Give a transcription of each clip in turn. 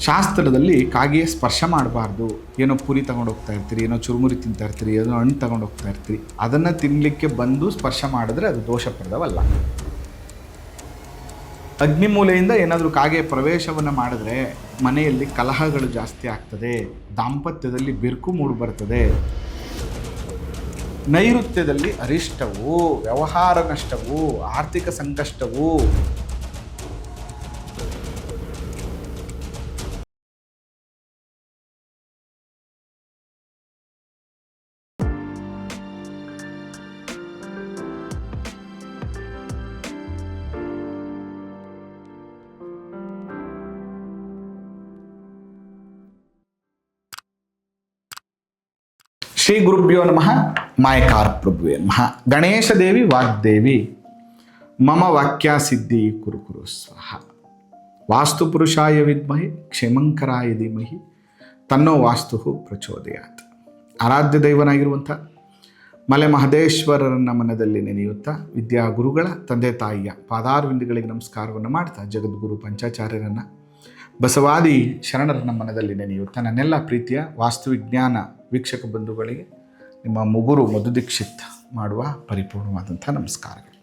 ಶಾಸ್ತ್ರದಲ್ಲಿ ಕಾಗೆಯ ಸ್ಪರ್ಶ ಮಾಡಬಾರ್ದು. ಏನೋ ಪುರಿ ತಗೊಂಡು ಹೋಗ್ತಾ ಇರ್ತೀರಿ, ಏನೋ ಚುರುಮುರಿ ತಿಂತಾ ಇರ್ತೀರಿ, ಏನೋ ಹಣ್ಣು ತಗೊಂಡು ಹೋಗ್ತಾ ಇರ್ತೀರಿ, ಅದನ್ನು ತಿನ್ನಲಿಕ್ಕೆ ಬಂದು ಸ್ಪರ್ಶ ಮಾಡಿದ್ರೆ ಅದು ದೋಷಪ್ರದವಲ್ಲ. ಅಗ್ನಿಮೂಲೆಯಿಂದ ಏನಾದರೂ ಕಾಗೆ ಪ್ರವೇಶವನ್ನು ಮಾಡಿದ್ರೆ ಮನೆಯಲ್ಲಿ ಕಲಹಗಳು ಜಾಸ್ತಿ ಆಗ್ತದೆ, ದಾಂಪತ್ಯದಲ್ಲಿ ಬಿರುಕು ಮೂಡಿ ಬರ್ತದೆ, ನೈಋತ್ಯದಲ್ಲಿ ಅರಿಷ್ಟವು, ವ್ಯವಹಾರ ನಷ್ಟವು, ಆರ್ಥಿಕ ಸಂಕಷ್ಟವು, ಶ್ರೀ ಗುರುಭ್ಯೋ ನಮಃ. ಮಾಯಕಾರ ಪ್ರಭುವೇ ನಮಃ. ಗಣೇಶ ದೇವಿ ವಾಗ್ದೇವಿ ಮಮ ವಾಕ್ಯ ಸಿದ್ಧಿ ಕುರು ಕುರು ಸ್ವಹ. ವಾಸ್ತು ಪುರುಷಾಯ ವಿದ್ಮಹೆ ಕ್ಷೇಮಂಕರಾಯ ಧೀಮಹಿ ತನ್ನೋ ವಾಸ್ತು ಪ್ರಚೋದಯಾತ್. ಆರಾಧ್ಯ ದೈವನಾಗಿರುವಂಥ ಮಲೆ ಮಹದೇಶ್ವರರನ್ನ ಮನದಲ್ಲಿ ನೆನೆಯುತ್ತಾ ವಿದ್ಯಾಗುರುಗಳ ತಂದೆ ತಾಯಿಯ ಪಾದಾರವಿಂದಗಳಿಗೆ ನಮಸ್ಕಾರವನ್ನು ಮಾಡ್ತಾ ಜಗದ್ಗುರು ಪಂಚಾಚಾರ್ಯರನ್ನು ಬಸವಾದಿ ಶರಣರನ್ನ ಮನದಲ್ಲಿ ನೆನೆಯುತ್ತಾ ನನ್ನೆಲ್ಲ ಪ್ರೀತಿಯ ವಾಸ್ತುವಿಜ್ಞಾನ ವೀಕ್ಷಕ ಬಂಧುಗಳಿಗೆ ನಿಮ್ಮ ಮುಗುರು ಮಧು ದೀಕ್ಷಿತ್ ಮಾಡುವ ಪರಿಪೂರ್ಣವಾದಂಥ ನಮಸ್ಕಾರಗಳು.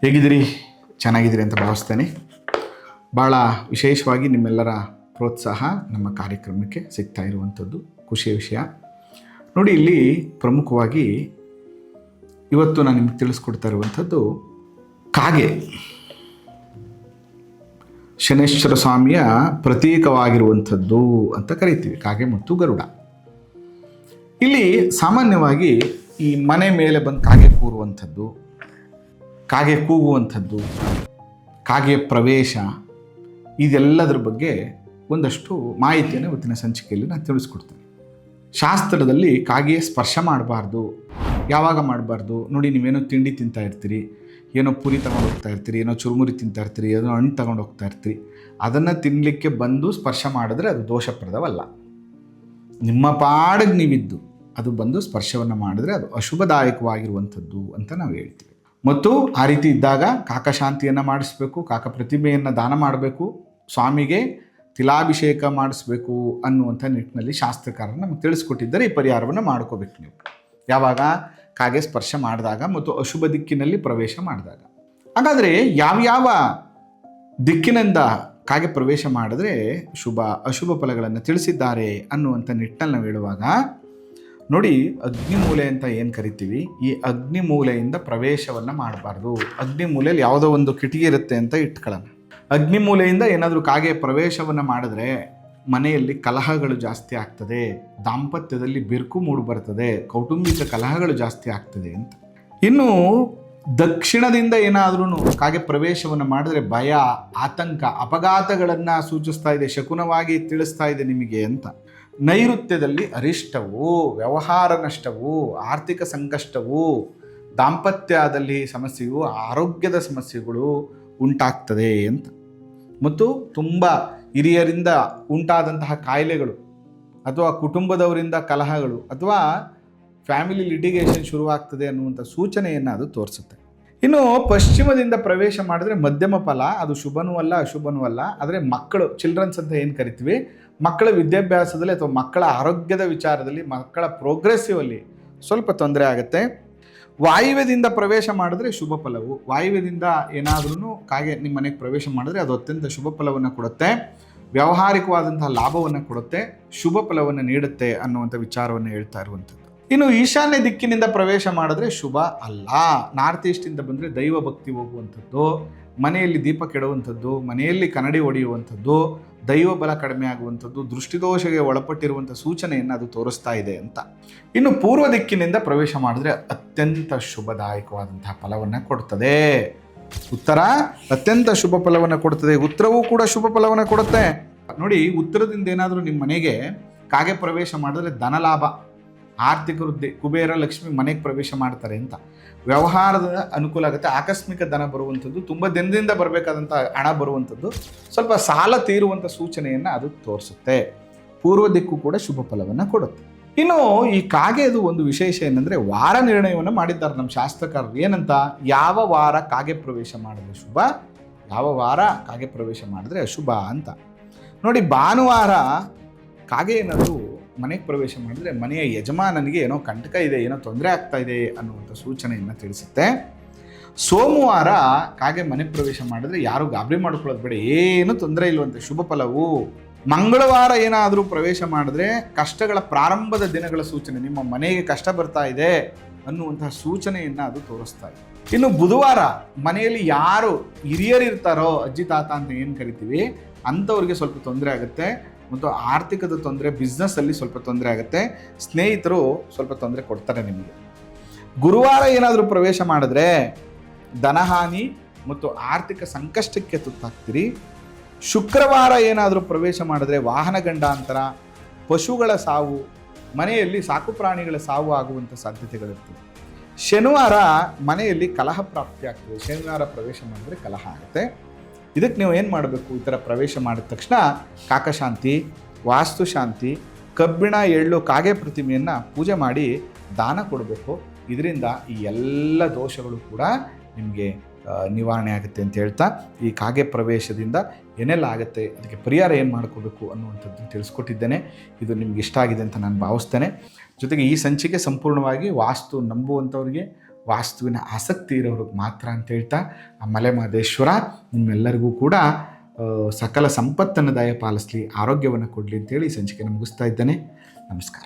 ಹೇಗಿದ್ದೀರಿ? ಚೆನ್ನಾಗಿದ್ದೀರಿ ಅಂತ ಭಾವಿಸ್ತೇನೆ. ಭಾಳ ವಿಶೇಷವಾಗಿ ನಿಮ್ಮೆಲ್ಲರ ಪ್ರೋತ್ಸಾಹ ನಮ್ಮ ಕಾರ್ಯಕ್ರಮಕ್ಕೆ ಸಿಗ್ತಾ ಇರುವಂಥದ್ದು ಖುಷಿಯ ವಿಷಯ. ನೋಡಿ, ಇಲ್ಲಿ ಪ್ರಮುಖವಾಗಿ ಇವತ್ತು ನಾನು ನಿಮಗೆ ತಿಳಿಸ್ಕೊಡ್ತಾ ಇರುವಂಥದ್ದು ಕಾಗೆ ಶನೇಶ್ವರ ಸ್ವಾಮಿಯ ಪ್ರತೀಕವಾಗಿರುವಂಥದ್ದು ಅಂತ ಕರಿತೀವಿ, ಕಾಗೆ ಮತ್ತು ಗರುಡ. ಇಲ್ಲಿ ಸಾಮಾನ್ಯವಾಗಿ ಈ ಮನೆ ಮೇಲೆ ಬಂದು ಕಾಗೆ ಕೂರುವಂಥದ್ದು, ಕಾಗೆ ಕೂಗುವಂಥದ್ದು, ಕಾಗೆಯ ಪ್ರವೇಶ, ಇದೆಲ್ಲದರ ಬಗ್ಗೆ ಒಂದಷ್ಟು ಮಾಹಿತಿಯನ್ನು ಇವತ್ತಿನ ಸಂಚಿಕೆಯಲ್ಲಿ ನಾನು ತಿಳಿಸ್ಕೊಡ್ತೇನೆ. ಶಾಸ್ತ್ರದಲ್ಲಿ ಕಾಗೆಯ ಸ್ಪರ್ಶ ಮಾಡಬಾರ್ದು. ಯಾವಾಗ ಮಾಡಬಾರ್ದು ನೋಡಿ, ನೀವೇನೋ ತಿಂಡಿ ತಿಂತಾ ಇರ್ತೀರಿ, ಏನೋ ಪುರಿ ತಗೊಂಡು ಹೋಗ್ತಾ ಇರ್ತೀರಿ, ಏನೋ ಚುರುಮುರಿ ತಿಂತಾ ಇರ್ತೀರಿ, ಏನೋ ಹಣ್ಣು ತಗೊಂಡು ಹೋಗ್ತಾ ಇರ್ತೀರಿ, ಅದನ್ನು ತಿನ್ನಲಿಕ್ಕೆ ಬಂದು ಸ್ಪರ್ಶ ಮಾಡಿದ್ರೆ ಅದು ದೋಷಪ್ರದವಲ್ಲ. ನಿಮ್ಮ ಪಾಡಿಗೆ ನೀವಿದ್ದು ಅದು ಬಂದು ಸ್ಪರ್ಶವನ್ನು ಮಾಡಿದ್ರೆ ಅದು ಅಶುಭದಾಯಕವಾಗಿರುವಂಥದ್ದು ಅಂತ ನಾವು ಹೇಳ್ತೀವಿ. ಮತ್ತು ಆ ರೀತಿ ಇದ್ದಾಗ ಕಾಕಶಾಂತಿಯನ್ನು ಮಾಡಿಸ್ಬೇಕು, ಕಾಕ ಪ್ರತಿಮೆಯನ್ನು ದಾನ ಮಾಡಬೇಕು, ಸ್ವಾಮಿಗೆ ತಿಲಾಭಿಷೇಕ ಮಾಡಿಸ್ಬೇಕು ಅನ್ನುವಂಥ ನಿಟ್ಟಿನಲ್ಲಿ ಶಾಸ್ತ್ರಕಾರರು ನಮಗೆ ತಿಳಿಸ್ಕೊಟ್ಟಿದ್ದರೆ ಈ ಪರಿಹಾರವನ್ನು ಮಾಡ್ಕೋಬೇಕು ನೀವು. ಯಾವಾಗ? ಕಾಗೆ ಸ್ಪರ್ಶ ಮಾಡಿದಾಗ ಮತ್ತು ಅಶುಭ ದಿಕ್ಕಿನಲ್ಲಿ ಪ್ರವೇಶ ಮಾಡಿದಾಗ. ಹಾಗಾದರೆ ಯಾವ್ಯಾವ ದಿಕ್ಕಿನಿಂದ ಕಾಗೆ ಪ್ರವೇಶ ಮಾಡಿದ್ರೆ ಶುಭ ಅಶುಭ ಫಲಗಳನ್ನು ತಿಳಿಸಿದ್ದಾರೆ ಅನ್ನುವಂಥ ನಿಟ್ಟಿನಲ್ಲಿ ನಾವು ಹೇಳುವಾಗ ನೋಡಿ, ಅಗ್ನಿಮೂಲೆ ಅಂತ ಏನು ಕರಿತೀವಿ, ಈ ಅಗ್ನಿಮೂಲೆಯಿಂದ ಪ್ರವೇಶವನ್ನು ಮಾಡಬಾರ್ದು. ಅಗ್ನಿಮೂಲೆಯಲ್ಲಿ ಯಾವುದೋ ಒಂದು ಕಿಟಕಿ ಇರುತ್ತೆ ಅಂತ ಇಟ್ಕೊಳ್ಳೋಣ. ಅಗ್ನಿಮೂಲೆಯಿಂದ ಏನಾದರೂ ಕಾಗೆ ಪ್ರವೇಶವನ್ನು ಮಾಡಿದ್ರೆ ಮನೆಯಲ್ಲಿ ಕಲಹಗಳು ಜಾಸ್ತಿ ಆಗ್ತದೆ, ದಾಂಪತ್ಯದಲ್ಲಿ ಬಿರುಕು ಮೂಡಿ ಬರ್ತದೆ, ಕೌಟುಂಬಿಕ ಕಲಹಗಳು ಜಾಸ್ತಿ ಆಗ್ತದೆ ಅಂತ. ಇನ್ನು ದಕ್ಷಿಣದಿಂದ ಏನಾದ್ರೂ ಕಾಗೆ ಪ್ರವೇಶವನ್ನು ಮಾಡಿದ್ರೆ ಭಯ, ಆತಂಕ, ಅಪಘಾತಗಳನ್ನು ಸೂಚಿಸ್ತಾ ಇದೆ, ಶಕುನವಾಗಿ ತಿಳಿಸ್ತಾ ಇದೆ ನಿಮಗೆ ಅಂತ. ನೈಋತ್ಯದಲ್ಲಿ ಅರಿಷ್ಟವು, ವ್ಯವಹಾರ ನಷ್ಟವು, ಆರ್ಥಿಕ ಸಂಕಷ್ಟವು, ದಾಂಪತ್ಯದಲ್ಲಿ ಸಮಸ್ಯೆಯು, ಆರೋಗ್ಯದ ಸಮಸ್ಯೆಗಳು ಉಂಟಾಗ್ತದೆ ಅಂತ. ಮತ್ತು ತುಂಬ ಹಿರಿಯರಿಂದ ಉಂಟಾದಂತಹ ಕಾಯಿಲೆಗಳು ಅಥವಾ ಕುಟುಂಬದವರಿಂದ ಕಲಹಗಳು ಅಥವಾ ಫ್ಯಾಮಿಲಿ ಲಿಟಿಗೇಷನ್ ಶುರುವಾಗ್ತದೆ ಅನ್ನುವಂಥ ಸೂಚನೆಯನ್ನು ಅದು ತೋರಿಸುತ್ತೆ. ಇನ್ನು ಪಶ್ಚಿಮದಿಂದ ಪ್ರವೇಶ ಮಾಡಿದ್ರೆ ಮಧ್ಯಮ ಫಲ, ಅದು ಶುಭನೂ ಅಲ್ಲ ಅಶುಭನೂ ಅಲ್ಲ. ಆದರೆ ಮಕ್ಕಳು, ಚಿಲ್ಡ್ರನ್ಸ್ ಅಂತ ಏನು ಕರಿತೀವಿ, ಮಕ್ಕಳ ವಿದ್ಯಾಭ್ಯಾಸದಲ್ಲಿ ಅಥವಾ ಮಕ್ಕಳ ಆರೋಗ್ಯದ ವಿಚಾರದಲ್ಲಿ, ಮಕ್ಕಳ ಪ್ರೋಗ್ರೆಸಿವಲ್ಲಿ ಸ್ವಲ್ಪ ತೊಂದರೆ ಆಗುತ್ತೆ. ವಾಯುವ್ಯದಿಂದ ಪ್ರವೇಶ ಮಾಡಿದ್ರೆ ಶುಭ ಫಲವು. ವಾಯುವ್ಯದಿಂದ ಏನಾದ್ರೂ ಕಾಗೆ ನಿಮ್ಮ ಮನೆಗೆ ಪ್ರವೇಶ ಮಾಡಿದ್ರೆ ಅದು ಅತ್ಯಂತ ಶುಭ ಫಲವನ್ನು ಕೊಡುತ್ತೆ, ವ್ಯಾವಹಾರಿಕವಾದಂತಹ ಲಾಭವನ್ನು ಕೊಡುತ್ತೆ, ಶುಭ ಫಲವನ್ನು ನೀಡುತ್ತೆ ಅನ್ನುವಂಥ ವಿಚಾರವನ್ನು ಹೇಳ್ತಾ ಇರುವಂಥದ್ದು. ಇನ್ನು ಈಶಾನ್ಯ ದಿಕ್ಕಿನಿಂದ ಪ್ರವೇಶ ಮಾಡಿದ್ರೆ ಶುಭ ಅಲ್ಲ. ನಾರ್ತ್ ಈಸ್ಟಿಂದ ಬಂದರೆ ದೈವ ಭಕ್ತಿ ಹೋಗುವಂಥದ್ದು, ಮನೆಯಲ್ಲಿ ದೀಪ ಕೆಡುವಂಥದ್ದು, ಮನೆಯಲ್ಲಿ ಕನ್ನಡಿ ಹೊಡೆಯುವಂಥದ್ದು, ದೈವ ಬಲ ಕಡಿಮೆ ಆಗುವಂಥದ್ದು, ದೃಷ್ಟಿದೋಷಗೆ ಒಳಪಟ್ಟಿರುವಂಥ ಸೂಚನೆಯನ್ನು ಅದು ತೋರಿಸ್ತಾ ಇದೆ ಅಂತ. ಇನ್ನು ಪೂರ್ವ ದಿಕ್ಕಿನಿಂದ ಪ್ರವೇಶ ಮಾಡಿದ್ರೆ ಅತ್ಯಂತ ಶುಭದಾಯಕವಾದಂತಹ ಫಲವನ್ನು ಕೊಡ್ತದೆ. ಉತ್ತರ ಅತ್ಯಂತ ಶುಭ ಫಲವನ್ನು ಕೊಡ್ತದೆ, ಉತ್ತರವೂ ಕೂಡ ಶುಭ ಫಲವನ್ನು ಕೊಡುತ್ತೆ. ನೋಡಿ, ಉತ್ತರದಿಂದ ಏನಾದರೂ ನಿಮ್ಮ ಮನೆಗೆ ಕಾಗೆ ಪ್ರವೇಶ ಮಾಡಿದ್ರೆ ಧನಲಾಭ, ಆರ್ಥಿಕ ವೃದ್ಧಿ, ಕುಬೇರ ಲಕ್ಷ್ಮಿ ಮನೆಗೆ ಪ್ರವೇಶ ಮಾಡ್ತಾರೆ ಅಂತ. ವ್ಯವಹಾರದ ಅನುಕೂಲ ಆಗುತ್ತೆ, ಆಕಸ್ಮಿಕ ಧನ ಬರುವಂಥದ್ದು, ತುಂಬ ದಿನದಿಂದ ಬರಬೇಕಾದಂಥ ಹಣ ಬರುವಂಥದ್ದು, ಸ್ವಲ್ಪ ಸಾಲ ತೀರುವಂಥ ಸೂಚನೆಯನ್ನು ಅದು ತೋರಿಸುತ್ತೆ. ಪೂರ್ವ ದಿಕ್ಕು ಕೂಡ ಶುಭ ಫಲವನ್ನು ಕೊಡುತ್ತೆ. ಇನ್ನು ಈ ಕಾಗೆದು ಒಂದು ವಿಶೇಷ ಏನಂದರೆ ವಾರ ನಿರ್ಣಯವನ್ನು ಮಾಡಿದ್ದಾರೆ ನಮ್ಮ ಶಾಸ್ತ್ರಕಾರರು. ಏನಂತ? ಯಾವ ವಾರ ಕಾಗೆ ಪ್ರವೇಶ ಮಾಡಿದ್ರೆ ಶುಭ, ಯಾವ ವಾರ ಕಾಗೆ ಪ್ರವೇಶ ಮಾಡಿದ್ರೆ ಅಶುಭ ಅಂತ. ನೋಡಿ, ಭಾನುವಾರ ಕಾಗೆ ಏನಾದರೂ ಮನೆಗೆ ಪ್ರವೇಶ ಮಾಡಿದ್ರೆ ಮನೆಯ ಯಜಮಾನನಿಗೆ ಏನೋ ಕಂಟಕ ಇದೆ, ಏನೋ ತೊಂದರೆ ಆಗ್ತಾ ಇದೆ ಅನ್ನುವಂಥ ಸೂಚನೆಯನ್ನು ತಿಳಿಸುತ್ತೆ. ಸೋಮವಾರ ಕಾಗೆ ಮನೆ ಪ್ರವೇಶ ಮಾಡಿದ್ರೆ ಯಾರು ಗಾಬರಿ ಮಾಡ್ಕೊಳ್ಳೋದು ಬೇಡ, ಏನು ತೊಂದರೆ ಇಲ್ಲವಂತೆ, ಶುಭ ಫಲವು. ಮಂಗಳವಾರ ಏನಾದರೂ ಪ್ರವೇಶ ಮಾಡಿದ್ರೆ ಕಷ್ಟಗಳ ಪ್ರಾರಂಭದ ದಿನಗಳ ಸೂಚನೆ, ನಿಮ್ಮ ಮನೆಗೆ ಕಷ್ಟ ಬರ್ತಾ ಇದೆ ಅನ್ನುವಂತಹ ಸೂಚನೆಯನ್ನು ಅದು ತೋರಿಸ್ತಾ ಇದೆ. ಇನ್ನು ಬುಧವಾರ ಮನೆಯಲ್ಲಿ ಯಾರು ಹಿರಿಯರು ಇರ್ತಾರೋ, ಅಜ್ಜಿ ತಾತ ಅಂತ ಏನು ಕರಿತೀವಿ, ಅಂಥವ್ರಿಗೆ ಸ್ವಲ್ಪ ತೊಂದರೆ ಆಗುತ್ತೆ ಮತ್ತು ಆರ್ಥಿಕದ ತೊಂದರೆ, ಬಿಸ್ನೆಸ್ಸಲ್ಲಿ ಸ್ವಲ್ಪ ತೊಂದರೆ ಆಗುತ್ತೆ, ಸ್ನೇಹಿತರು ಸ್ವಲ್ಪ ತೊಂದರೆ ಕೊಡ್ತಾರೆ ನಿಮಗೆ. ಗುರುವಾರ ಏನಾದರೂ ಪ್ರವೇಶ ಮಾಡಿದ್ರೆ ಧನಹಾನಿ ಮತ್ತು ಆರ್ಥಿಕ ಸಂಕಷ್ಟಕ್ಕೆ ತುತ್ತಾಗ್ತೀರಿ. ಶುಕ್ರವಾರ ಏನಾದರೂ ಪ್ರವೇಶ ಮಾಡಿದ್ರೆ ವಾಹನ ಗಂಡಾಂತರ, ಪಶುಗಳ ಸಾವು, ಮನೆಯಲ್ಲಿ ಸಾಕು ಪ್ರಾಣಿಗಳ ಸಾವು ಆಗುವಂಥ ಸಾಧ್ಯತೆಗಳಿರ್ತದೆ. ಶನಿವಾರ ಮನೆಯಲ್ಲಿ ಕಲಹ ಪ್ರಾಪ್ತಿ ಆಗ್ತದೆ. ಶನಿವಾರ ಪ್ರವೇಶ ಮಾಡಿದ್ರೆ ಕಲಹ ಆಗುತ್ತೆ. ಇದಕ್ಕೆ ನೀವು ಏನು ಮಾಡಬೇಕು, ಈ ಥರ ಪ್ರವೇಶ ಮಾಡಿದ ತಕ್ಷಣ ಕಾಕಶಾಂತಿ, ವಾಸ್ತುಶಾಂತಿ, ಕಬ್ಬಿಣ ಎಳ್ಳು ಕಾಗೆ ಪ್ರತಿಮೆಯನ್ನು ಪೂಜೆ ಮಾಡಿ ದಾನ ಕೊಡಬೇಕು. ಇದರಿಂದ ಈ ಎಲ್ಲ ದೋಷಗಳು ಕೂಡ ನಿಮಗೆ ನಿವಾರಣೆ ಆಗುತ್ತೆ ಅಂತ ಹೇಳ್ತಾ, ಈ ಕಾಗೆ ಪ್ರವೇಶದಿಂದ ಏನೆಲ್ಲ ಆಗುತ್ತೆ, ಅದಕ್ಕೆ ಪರಿಹಾರ ಏನು ಮಾಡ್ಕೋಬೇಕು ಅನ್ನುವಂಥದ್ದು ತಿಳಿಸ್ಕೊಟ್ಟಿದ್ದೇನೆ. ಇದು ನಿಮ್ಗೆ ಇಷ್ಟ ಆಗಿದೆ ಅಂತ ನಾನು ಭಾವಿಸ್ತೇನೆ. ಜೊತೆಗೆ ಈ ಸಂಚಿಕೆ ಸಂಪೂರ್ಣವಾಗಿ ವಾಸ್ತು ನಂಬುವಂಥವ್ರಿಗೆ, ವಾಸ್ತುವಿನ ಆಸಕ್ತಿ ಇರೋರಿಗೆ ಮಾತ್ರ ಅಂತ ಹೇಳ್ತಾ, ಆ ಮಲೆ ಮಹದೇಶ್ವರ ನಿಮ್ಮೆಲ್ಲರಿಗೂ ಕೂಡ ಸಕಲ ಸಂಪತ್ತನ್ನು ದಯಪಾಲಿಸಲಿ, ಆರೋಗ್ಯವನ್ನು ಕೊಡಲಿ ಅಂತೇಳಿ ಈ ಸಂಚಿಕೆ ಮುಗಿಸ್ತಾ ಇದ್ದೇನೆ. ನಮಸ್ಕಾರ.